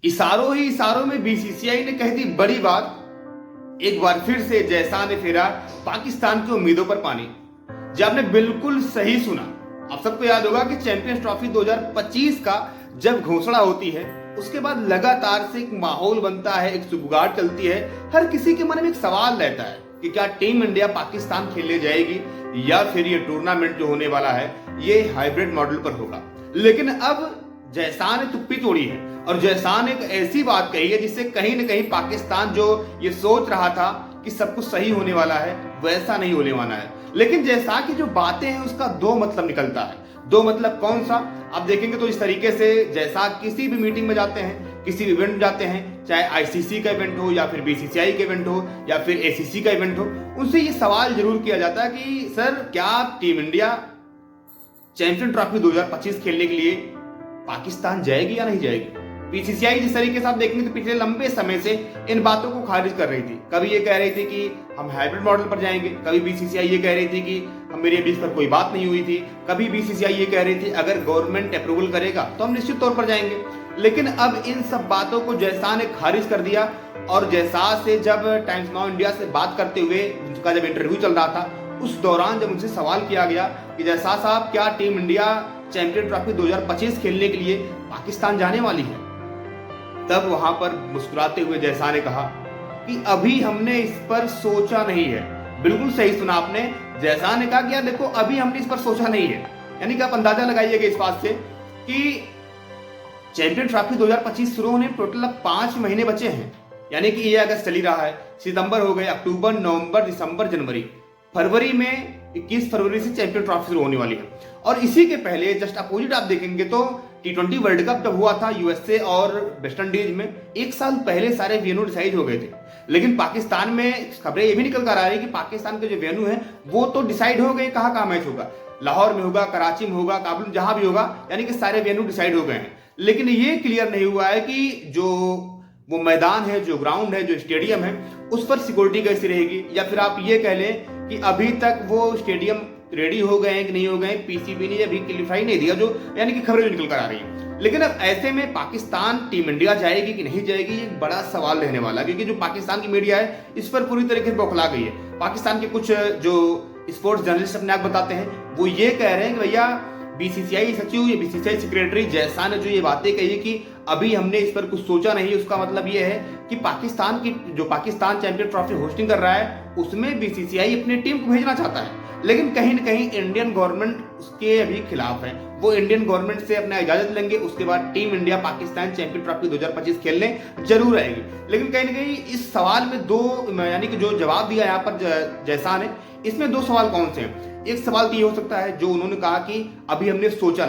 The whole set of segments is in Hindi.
इशारों ही इशारों में बीसीसीआई ने कह दी बड़ी बात। एक बार फिर से जैसा ने फेरा पाकिस्तान की उम्मीदों पर पानी। जी आपने बिल्कुल सही सुना। आप सबको याद होगा कि चैंपियंस ट्रॉफी 2025 का जब घोषणा होती है उसके बाद लगातार से एक माहौल बनता है, एक सुगबुगाहट चलती है। हर किसी के मन में एक सवाल रहता है कि क्या टीम इंडिया पाकिस्तान खेलने जाएगी या फिर ये टूर्नामेंट जो होने वाला है ये हाइब्रिड मॉडल पर होगा। लेकिन अब जयसान ने तुप्पी तोड़ी है और जयसान ने एक ऐसी बात कही है जिससे कहीं ना कहीं पाकिस्तान जो ये सोच रहा था कि सब कुछ सही होने वाला है वैसा नहीं होने वाला है। लेकिन जैसा की जो बातें हैं उसका दो मतलब निकलता है। दो मतलब कौन सा आप देखेंगे तो इस तरीके से जैसा किसी भी मीटिंग में जाते हैं, किसी भी इवेंट में जाते हैं, चाहे आईसीसी का इवेंट हो या फिर बीसीसीआई का इवेंट हो या फिर एसीसी का इवेंट हो, उनसे ये सवाल जरूर किया जाता है कि सर क्या टीम इंडिया चैंपियन ट्रॉफी 2025 खेलने के लिए पाकिस्तान जाएगी या नहीं जाएगी। बीसीसीआई जिस तरीके से आप देखेंगे तो पिछले लंबे समय से इन बातों को खारिज कर रही थी। कभी ये कह रही थी कि हम हाइब्रिड मॉडल पर जाएंगे, कभी बीसीसीआई ये कह रही थी कि हम मेरे बीच पर कोई बात नहीं हुई थी, कभी बीसीसीआई ये कह रही थी अगर गवर्नमेंट अप्रूवल करेगा तो हम निश्चित तौर पर जाएंगे। लेकिन अब इन सब बातों को जैसा ने खारिज कर दिया और जैसा से जब टाइम्स नाउ इंडिया से बात करते हुए उनका जब इंटरव्यू चल रहा था उस दौरान जब उनसे सवाल किया गया कि जैसा साहब क्या टीम इंडिया चैंपियन ट्रॉफी 2025 खेलने के लिए पाकिस्तान जाने वाली है, तब वहां पर मुस्कुराते हुए जैसा ने कहा कि अभी हमने इस पर सोचा नहीं है। बिल्कुल सही सुना आपने। जैसा ने कहा कि यार देखो अभी हमने इस पर सोचा नहीं है। यानी कि आप अंदाजा लगाइएगा इस बात से कि चैंपियन ट्रॉफी 2025 शुरू होने टोटल अब 5 महीने बचे हैं। यानी कि ये अगस्त चली रहा है, सितंबर हो गए, अक्टूबर, नवंबर, दिसंबर, जनवरी, फरवरी में 21 फरवरी से चैंपियन ट्रॉफी शुरू होने वाली है। और इसी के पहले जस्ट अपोजिट आप देखेंगे तो T20 वर्ल्ड कप जब हुआ था यूएसए और वेस्ट इंडीज में, एक साल पहले सारे वेन्यू डिसाइड हो गए थे। लेकिन पाकिस्तान में खबरें ये भी निकल कर आ रही है कि पाकिस्तान के जो वेन्यू है वो तो डिसाइड हो गए, कहाँ मैच होगा, लाहौर में होगा, कराची में होगा, काबुल में, जहां भी होगा, यानी कि सारे वेन्यू डिसाइड हो गए हैं। लेकिन ये क्लियर नहीं हुआ है कि जो वो मैदान है, जो ग्राउंड है, जो स्टेडियम है, उस पर सिक्योरिटी कैसी रहेगी, या फिर आप ये कह लें कि अभी तक वो स्टेडियम रेडी हो गए हैं कि नहीं हो गए, पीसीबी ने अभी क्लियरिफाई नहीं दिया, जो यानी कि खबरें निकल कर आ रही है। लेकिन अब ऐसे में पाकिस्तान टीम इंडिया जाएगी कि नहीं जाएगी ये एक बड़ा सवाल रहने वाला है, क्योंकि जो पाकिस्तान की मीडिया है इस पर पूरी तरीके से बौखला गई है। पाकिस्तान के कुछ जो स्पोर्ट्स जर्नलिस्ट अपने आप बताते हैं वो ये कह रहे हैं कि भैया बीसीसीआई सचिव या बीसीसीआई सेक्रेटरी जैसा ने जो ये बातें कही कि अभी हमने इस पर कुछ सोचा नहीं, उसका मतलब ये है कि पाकिस्तान की जो पाकिस्तान चैंपियन ट्रॉफी होस्टिंग कर रहा है उसमें बीसीसीआई अपनी टीम को भेजना चाहता है। लेकिन कहीं ना कहीं इंडियन गवर्नमेंट उसके अभी खिलाफ है। वो इंडियन गवर्नमेंट से अपना इजाजत लेंगे, उसके बाद team India Pakistan champion trophy 2025 खेलने जरूर आएगी। लेकिन कहीं ना कहीं इस सवाल में दो यानी कि जो जवाब दिया यहाँ पर जैसा ने, इसमें दो सवाल कौन से हैं। एक सवाल तो ये हो सकता है जो उन्होंने कहा कि अभी हमने सोचा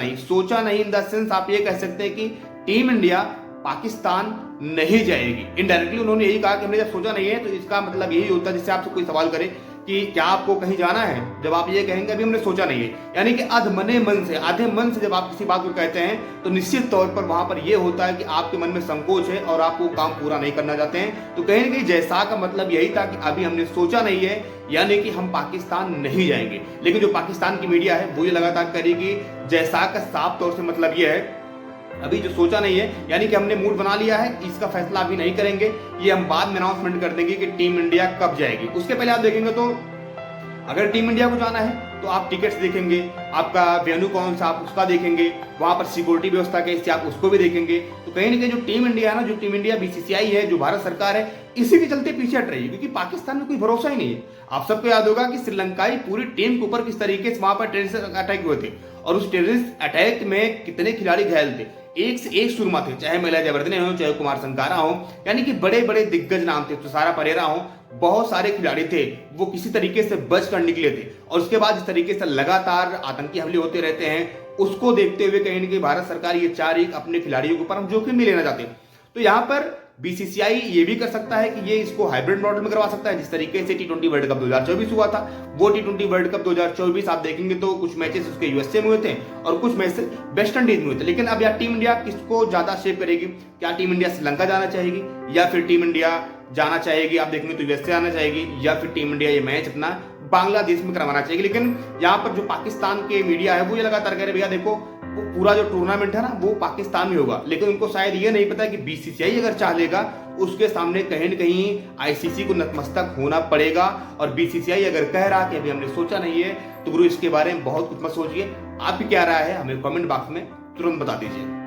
नहीं इन द सेंस आप ये कह सकते हैं कि टीम इंडिया पाकिस्तान नहीं जाएगी। इनडायरेक्टली उन्होंने यही कहा कि हमने जब सोचा नहीं है तो इसका मतलब यही होता है, जिससे आपसे कोई सवाल करे कि क्या आपको कहीं जाना है, जब आप ये कहेंगे अभी हमने सोचा नहीं है, यानी कि आधे मन से जब आप किसी बात को कहते हैं तो निश्चित तौर पर वहां पर यह होता है कि आपके मन में संकोच है और आप वो काम पूरा नहीं करना चाहते हैं। तो कहीं ना कहीं जैसा का मतलब यही था कि अभी हमने सोचा नहीं है, यानी कि हम पाकिस्तान नहीं जाएंगे। लेकिन जो पाकिस्तान की मीडिया है वो ये लगातार करेगी जैसा का साफ तौर से मतलब ये है अभी जो सोचा नहीं है, यानी कि हमने मूड बना लिया है, इसका फैसला अभी नहीं करेंगे, ये हम बाद में अनाउंसमेंट कर देंगे कि टीम इंडिया कब जाएगी। उसके पहले आप देखेंगे तो अगर टीम इंडिया को जाना है तो आप टिकट्स देखेंगे, आपका वेन्यू कौन सा आप उसका देखेंगे, वहां पर सिक्योरिटी व्यवस्था कैसी आप उसको भी देखेंगे। तो कहीं ना कहीं जो टीम इंडिया है ना, जो टीम इंडिया बीसीसीआई है, जो भारत सरकार है, इसी के चलते पीछे हट रही है, क्योंकि पाकिस्तान में कोई भरोसा ही नहीं है। आप सबको याद होगा कि श्रीलंकाई पूरी टीम के ऊपर किस तरीके से वहां पर टेररिस्ट अटैक हुए थे और उस टेररिस्ट अटैक में कितने खिलाड़ी घायल थे, एक से एक सुरमा थे, चाहे महिला जयवर्धने हो, चाहे कुमार संगारा हो, यानी कि बड़े बड़े दिग्गज नाम थे, तुषारा परेरा हो, बहुत सारे खिलाड़ी थे, वो किसी तरीके से बच कर निकले थे। और उसके बाद इस तरीके से लगातार आतंकी हमले होते रहते हैं, उसको देखते हुए कहीं ना कहीं भारत सरकार ये चाह रही अपने खिलाड़ियों के ऊपर हम जोखिम नहीं लेना चाहते। तो यहाँ पर बीसीसीआई ये भी कर सकता है कि ये इसको हाइब्रिड मॉडल में करवा सकता है, जिस तरीके से T20 वर्ल्ड कप 2024 हुआ था। वो T20 वर्ल्ड कप 2024 आप देखेंगे तो कुछ मैचेस उसके यूएसए में हुए थे और कुछ मैचेस वेस्ट इंडीज में हुए थे। लेकिन अब यार टीम इंडिया किसको ज्यादा शेप करेगी, क्या टीम इंडिया श्रीलंका जाना चाहेगी या फिर टीम इंडिया जाना चाहेगी, आप देखेंगे तो यूएसए आना चाहेगी, या फिर टीम इंडिया ये मैच अपना बांग्लादेश में करवाना चाहेगी। लेकिन यहाँ पर जो पाकिस्तान के मीडिया है वो ये लगातार कह रहे भैया देखो वो पूरा जो टूर्नामेंट है ना वो पाकिस्तान में होगा, लेकिन उनको शायद ये नहीं पता कि बीसीसीआई अगर चाह लेगा उसके सामने कहीं न कहीं आईसीसी को नतमस्तक होना पड़ेगा। और बीसीसीआई अगर कह रहा कि अभी हमने सोचा नहीं है, तो गुरु इसके बारे में बहुत कुछ मत सोचिए। आपकी क्या राय है हमें कमेंट बॉक्स में तुरंत बता दीजिए।